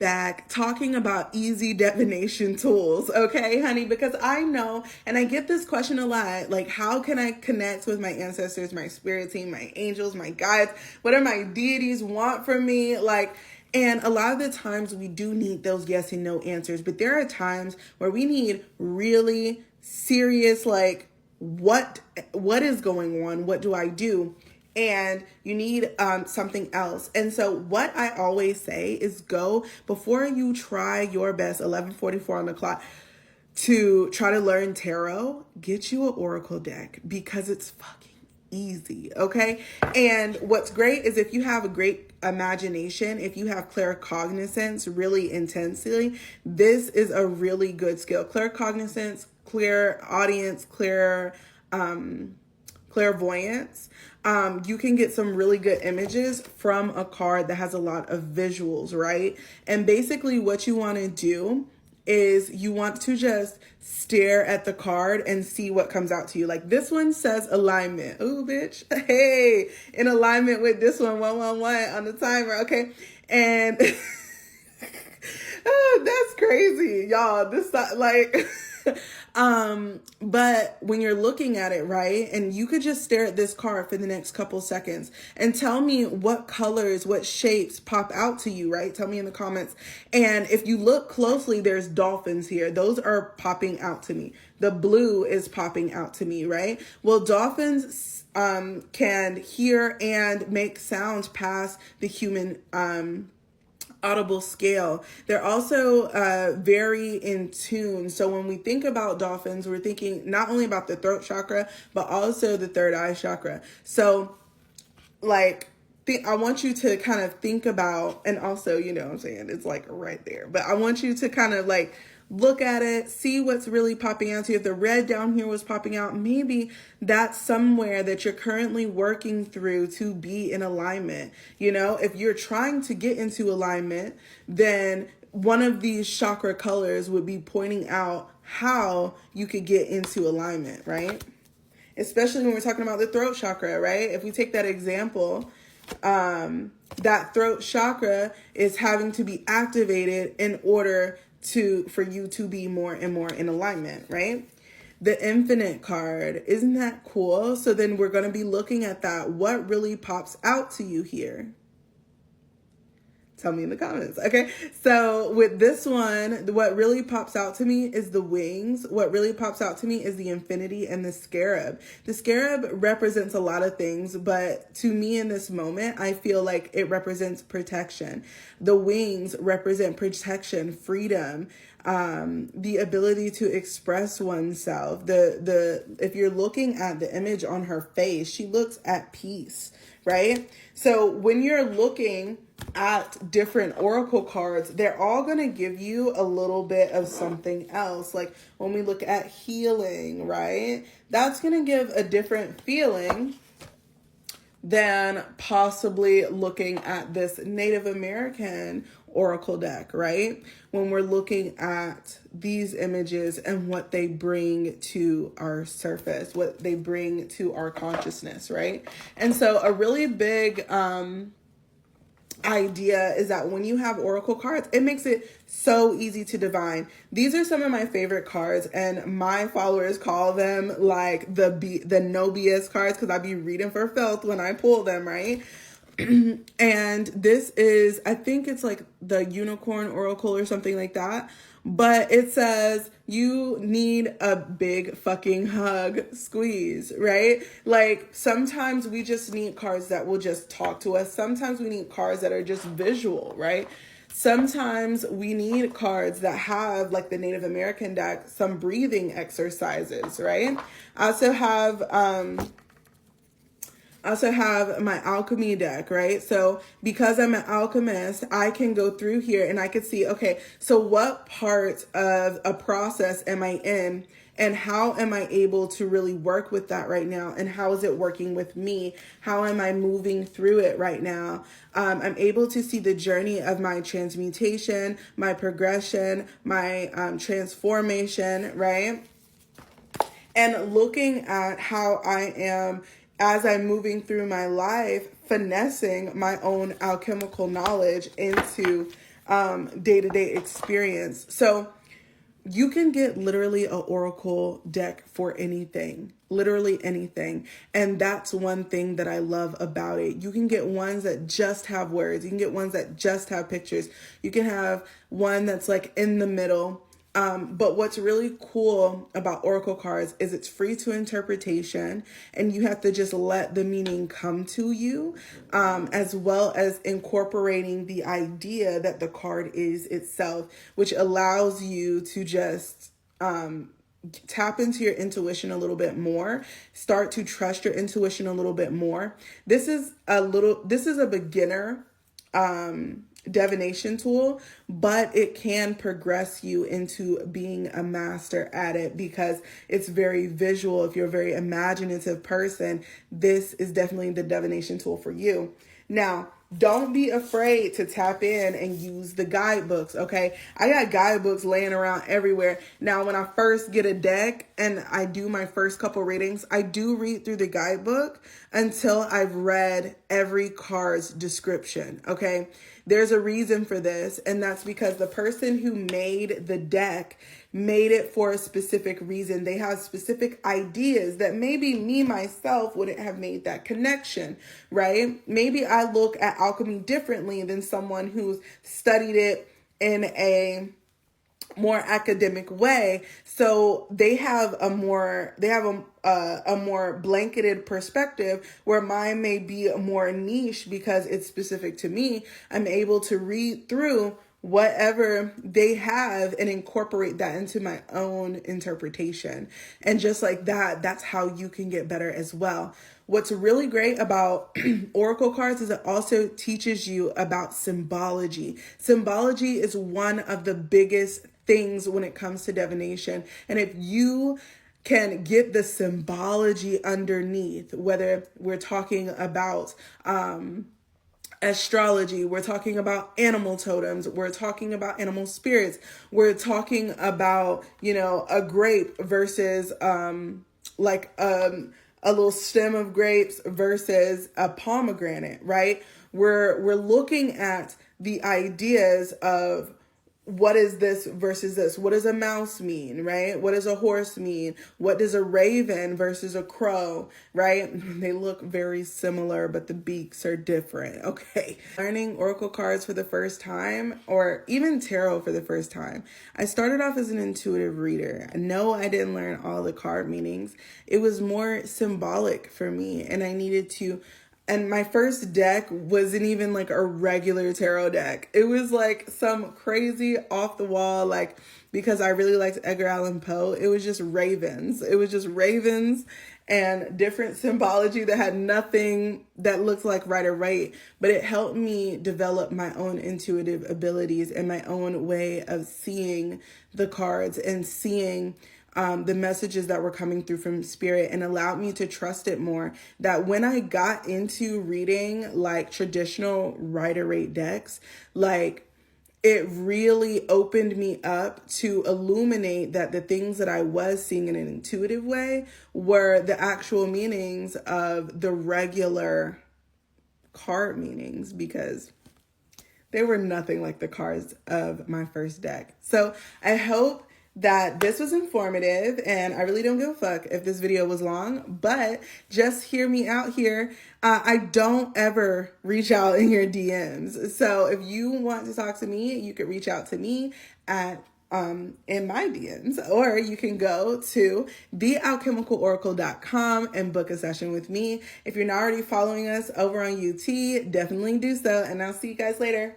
back talking about easy divination tools, okay, honey? Because I know, and I get this question a lot, like, how can I connect with my ancestors, my spirit team, my angels, my guides? What do my deities want from me? Like, and a lot of the times we do need those yes and no answers, but there are times where we need really serious, like, what is going on? What do I do? And you need something else. And so what I always say is go before you try your best, 11:44 on the clock, to try to learn tarot, get you an oracle deck because it's fucking easy, okay? And what's great is if you have a great imagination, if you have claircognizance really intensely, this is a really good skill. Claircognizance, clear audience, clairvoyance. You can get some really good images from a card that has a lot of visuals, right? And basically what you want to do is you want to just stare at the card and see what comes out to you. Like this one says alignment. Ooh, bitch. Hey, in alignment with this one, 111 on the timer. Okay. And oh, that's crazy, y'all. This like but when you're looking at it, right, and you could just stare at this card for the next couple seconds and tell me what colors, what shapes pop out to you, right? Tell me in the comments. And if you look closely, there's dolphins here. Those are popping out to me. The blue is popping out to me, right? Well, dolphins can hear and make sounds past the human audible scale. They're also very in tune. So when we think about dolphins, we're thinking not only about the throat chakra, but also the third eye chakra. So like, I want you to kind of think about, and also, you know what I'm saying, it's like right there, but I want you to kind of like look at it, see what's really popping out to you. If the red down here was popping out, maybe that's somewhere that you're currently working through to be in alignment. You know, if you're trying to get into alignment, then one of these chakra colors would be pointing out how you could get into alignment, right? Especially when we're talking about the throat chakra, right? If we take that example, that throat chakra is having to be activated in order for you to be more and more in alignment, right? The infinite card, isn't that cool? So then we're going to be looking at that. What really pops out to you here? Tell me in the comments. Okay. So with this one, what really pops out to me is the wings. What really pops out to me is the infinity and the scarab. The scarab represents a lot of things, but to me in this moment, I feel like it represents protection. The wings represent protection, freedom, the ability to express oneself. If you're looking at the image on her face, she looks at peace, right? So when you're looking at different oracle cards, they're all going to give you a little bit of something else. Like when we look at healing, right? That's going to give a different feeling than possibly looking at this Native American oracle deck, right? When we're looking at these images and what they bring to our surface, what they bring to our consciousness, right? And so a really big idea is that when you have oracle cards, it makes it so easy to divine. These are some of my favorite cards, and my followers call them like the Nobius cards because I be reading for filth when I pull them, right? And this is, I think it's like the unicorn oracle or something like that. But it says you need a big fucking hug, squeeze, right? Like sometimes we just need cards that will just talk to us. Sometimes we need cards that are just visual, right? Sometimes we need cards that have, like the Native American deck, some breathing exercises, right? I also have my alchemy deck, right? So because I'm an alchemist, I can go through here and I can see, okay, so what part of a process am I in and how am I able to really work with that right now? And how is it working with me? How am I moving through it right now? I'm able to see the journey of my transmutation, my progression, my transformation, right? And looking at how I am as I'm moving through my life, finessing my own alchemical knowledge into day-to-day experience. So you can get literally an oracle deck for anything, literally anything. And that's one thing that I love about it. You can get ones that just have words. You can get ones that just have pictures. You can have one that's like in the middle. But what's really cool about oracle cards is it's free to interpretation, and you have to just let the meaning come to you, as well as incorporating the idea that the card is itself, which allows you to just tap into your intuition a little bit more, start to trust your intuition a little bit more. This is a beginner divination tool, but it can progress you into being a master at it because it's very visual. If you're a very imaginative person, this is definitely the divination tool for you. Now, don't be afraid to tap in and use the guidebooks, okay? I got guidebooks laying around everywhere. Now, when I first get a deck and I do my first couple readings, I do read through the guidebook until I've read every card's description, okay? There's a reason for this, and that's because the person who made the deck made it for a specific reason. They have specific ideas that maybe me, myself, wouldn't have made that connection, right? Maybe I look at alchemy differently than someone who's studied it in a more academic way. So they have a more blanketed perspective, where mine may be more niche because it's specific to me. I'm able to read through whatever they have and incorporate that into my own interpretation. And just like that, that's how you can get better as well. What's really great about oracle cards is it also teaches you about symbology. Symbology is one of the biggest things when it comes to divination. And if you can get the symbology underneath, whether we're talking about astrology, we're talking about animal totems, we're talking about animal spirits, we're talking about, a grape versus a little stem of grapes versus a pomegranate, right? We're looking at the ideas of what is this versus this? What does a mouse mean, right? What does a horse mean? What does a raven versus a crow, right? They look very similar, but the beaks are different, okay? Learning oracle cards for the first time, or even tarot for the first time, I started off as an intuitive reader. No, I didn't learn all the card meanings. It was more symbolic for me, and I needed to. And my first deck wasn't even like a regular tarot deck. It was like some crazy off the wall, like, because I really liked Edgar Allan Poe, it was just ravens. It was just ravens and different symbology that had nothing that looked like right or right. But it helped me develop my own intuitive abilities and my own way of seeing the cards and seeing the messages that were coming through from spirit, and allowed me to trust it more. That when I got into reading like traditional Rider-Waite decks, like, it really opened me up to illuminate that the things that I was seeing in an intuitive way were the actual meanings of the regular card meanings, because they were nothing like the cards of my first deck. So I hope that this was informative, and I really don't give a fuck if this video was long, but just hear me out here. I don't ever reach out in your DMs. So if you want to talk to me, you could reach out to me at in my DMs, or you can go to thealchemicaloracle.com and book a session with me. If you're not already following us over on UT, definitely do so, and I'll see you guys later.